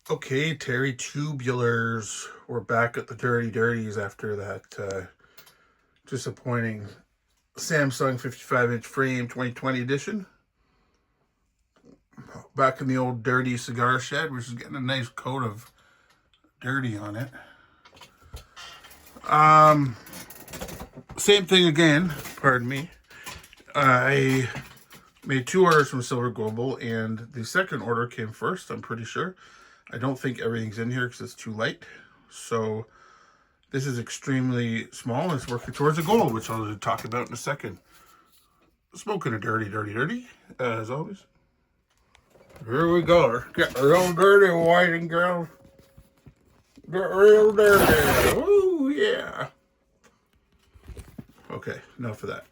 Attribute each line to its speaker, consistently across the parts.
Speaker 1: Okay, Terry Tubulars. We're back at the Dirty Dirties after that disappointing Samsung 55-inch frame 2020 edition. Back in the old dirty cigar shed, which is getting a nice coat of dirty on it. Same thing again, pardon me. I made 2 orders from Silver Global, and the second order came first, I'm pretty sure. I don't think everything's in here because it's too light. So this is extremely small. It's working towards a goal, which I'll talk about in a second. Smoking a dirty, as always. Here we go. Get real dirty, boys and girls. Get real dirty. Ooh, yeah. Okay, enough of that.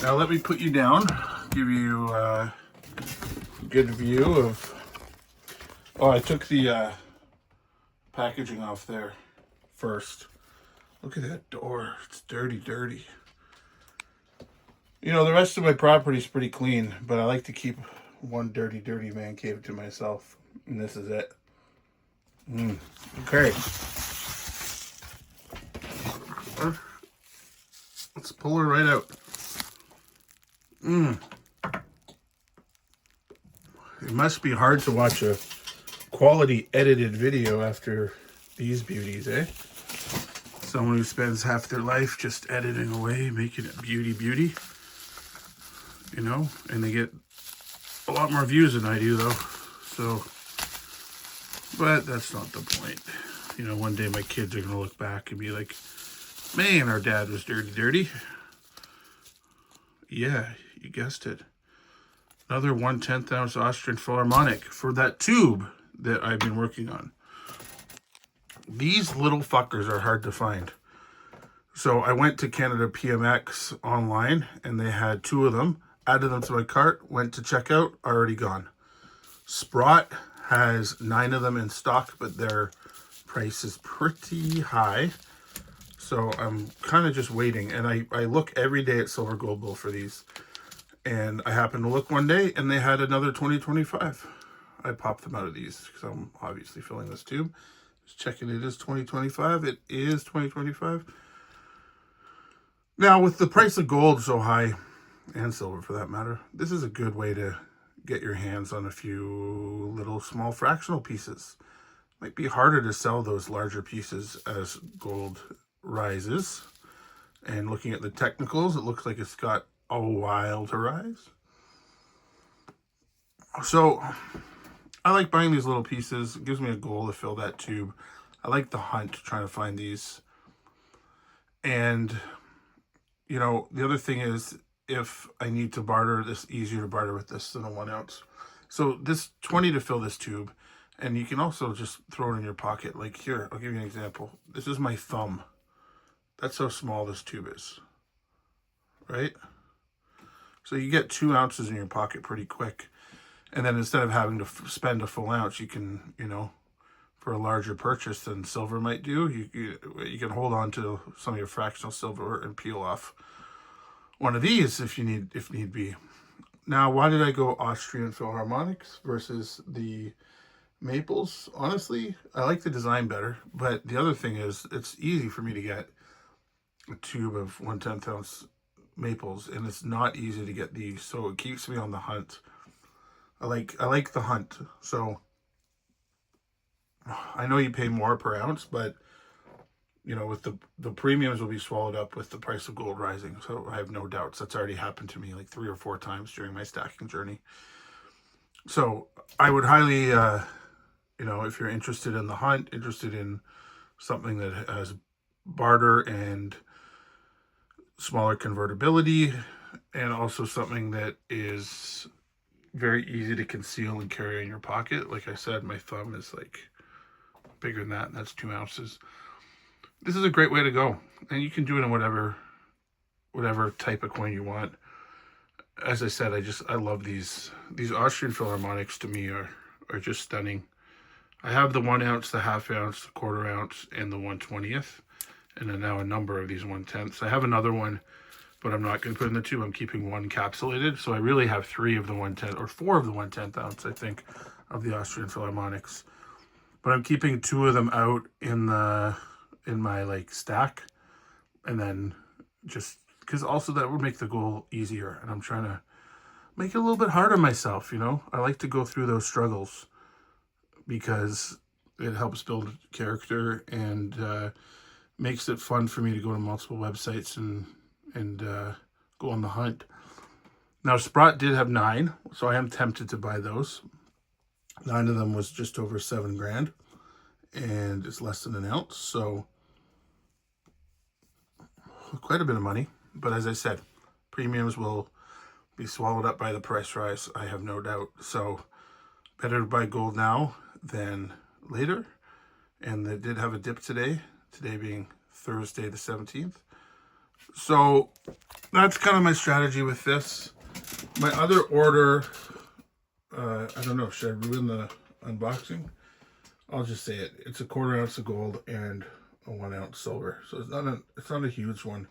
Speaker 1: Now let me put you down. Give you a good view of... Oh, I took the packaging off there first. Look at that door. It's dirty. You know, the rest of my property is pretty clean, but I like to keep one dirty man cave to myself. And this is it. Okay. Let's pull her right out. It must be hard to watch a quality edited video after these beauties, eh? Someone who spends half their life just editing away, making it beauty. You know, and they get a lot more views than I do, though. So, but that's not the point. You know, one day my kids are going to look back and be like, man, our dad was dirty. Yeah, you guessed it. Another 1/10 ounce Austrian Philharmonic for that tube that I've been working on. These little fuckers are hard to find. So I went to Canada PMX online and they had 2 of them. Added them to my cart, went to checkout, already gone. Sprott has 9 of them in stock, but their price is pretty high. So I'm kind of just waiting. And I look every day at Silver Global for these. And I happened to look one day and they had another 2025. I popped them out of these because I'm obviously filling this tube. Just checking it is 2025. It is 2025. Now with the price of gold so high, and silver for that matter, this is a good way to get your hands on a few little small fractional pieces. Might be harder to sell those larger pieces as gold rises. And looking at the technicals, it looks like it's got a while to rise. So I like buying these little pieces. It gives me a goal to fill that tube. I like the hunt trying to find these. And, you know, the other thing is, if I need to barter, this easier to barter with this than a 1 ounce. So this 20 to fill this tube, and you can also just throw it in your pocket. Like here, I'll give you an example. This is my thumb. That's how small this tube is, right? So you get 2 ounces in your pocket pretty quick. And then instead of having to spend a full ounce, you can, you know, for a larger purchase than silver might do, you can hold on to some of your fractional silver and peel off one of these if need be. Now, why did I go Austrian Philharmonics versus the Maples? Honestly, I like the design better, but the other thing is it's easy for me to get a tube of 1/10 ounce Maples, and it's not easy to get these, so it keeps me on the hunt. I like the hunt. So I know you pay more per ounce, but you know, with the premiums will be swallowed up with the price of gold rising. So I have no doubts. That's already happened to me like 3 or 4 times during my stacking journey. So I would highly, you know, if you're interested in the hunt, interested in something that has barter and smaller convertibility, and also something that is very easy to conceal and carry in your pocket. Like I said, my thumb is like bigger than that, and that's 2 ounces. This is a great way to go, and you can do it in whatever type of coin you want. As I said, I love these Austrian Philharmonics. To me are just stunning. I have the 1 ounce, the ½ ounce, the 1/4 ounce, and the 1/20th, and then now a number of these 1/10ths. I have another one, but I'm not going to put in the tube. I'm keeping one capsulated, so I really have 3 of the 1/10, or 4 of the 1/10 ounce, I think. of the Austrian Philharmonics. But I'm keeping 2 of them out in my like stack, and then just because also that would make the goal easier, and I'm trying to make it a little bit hard on myself, you know. I like to go through those struggles because it helps build character and makes it fun for me to go to multiple websites and go on the hunt. Now, Sprott did have 9, so I am tempted to buy those. 9 of them was just over 7 grand, and it's less than an ounce, so quite a bit of money. But as I said, premiums will be swallowed up by the price rise, I have no doubt. So better to buy gold now than later. And they did have a dip today being Thursday the 17th. So that's kind of my strategy with this. My other order, I don't know, should I ruin the unboxing? I'll just say it. It's a 1/4 ounce of gold and a 1 ounce silver. So it's not a huge one.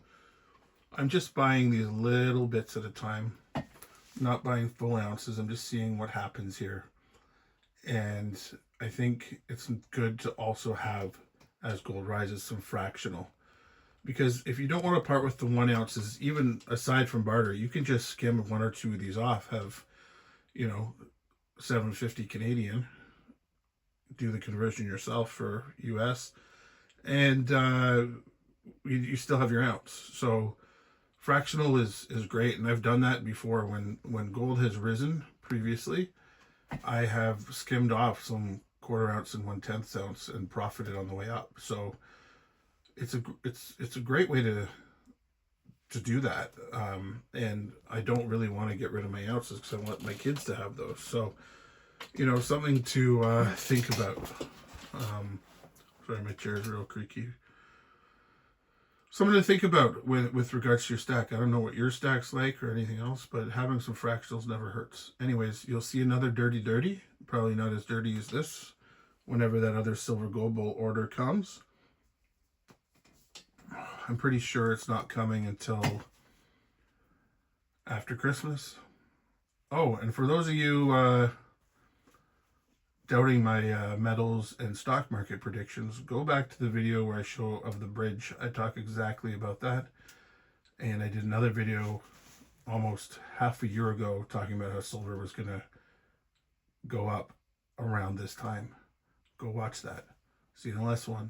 Speaker 1: I'm just buying these little bits at a time, not buying full ounces. I'm just seeing what happens here. And I think it's good to also have, as gold rises, some fractional. Because if you don't want to part with the 1 ounces, even aside from barter, you can just skim 1 or 2 of these off, have, you know, 750 Canadian, do the conversion yourself for US, and you still have your ounce. So fractional is great, and I've done that before when gold has risen previously. I have skimmed off some 1/4 ounce and 1/10 ounce and profited on the way up. So it's a great way to do that. And I don't really want to get rid of my ounces because I want my kids to have those. So, you know, something to think about. Sorry, my chair's real creaky. Something to think about with regards to your stack. I don't know what your stack's like or anything else, but having some fractionals never hurts. Anyways, you'll see another dirty, probably not as dirty as this, whenever that other silver gold bowl order comes. I'm pretty sure it's not coming until after Christmas. Oh, and for those of you doubting my metals and stock market predictions, go back to the video where I show of the bridge. I talk exactly about that. And I did another video almost half a year ago talking about how silver was going to go up around this time. Go watch that. See you in the last one.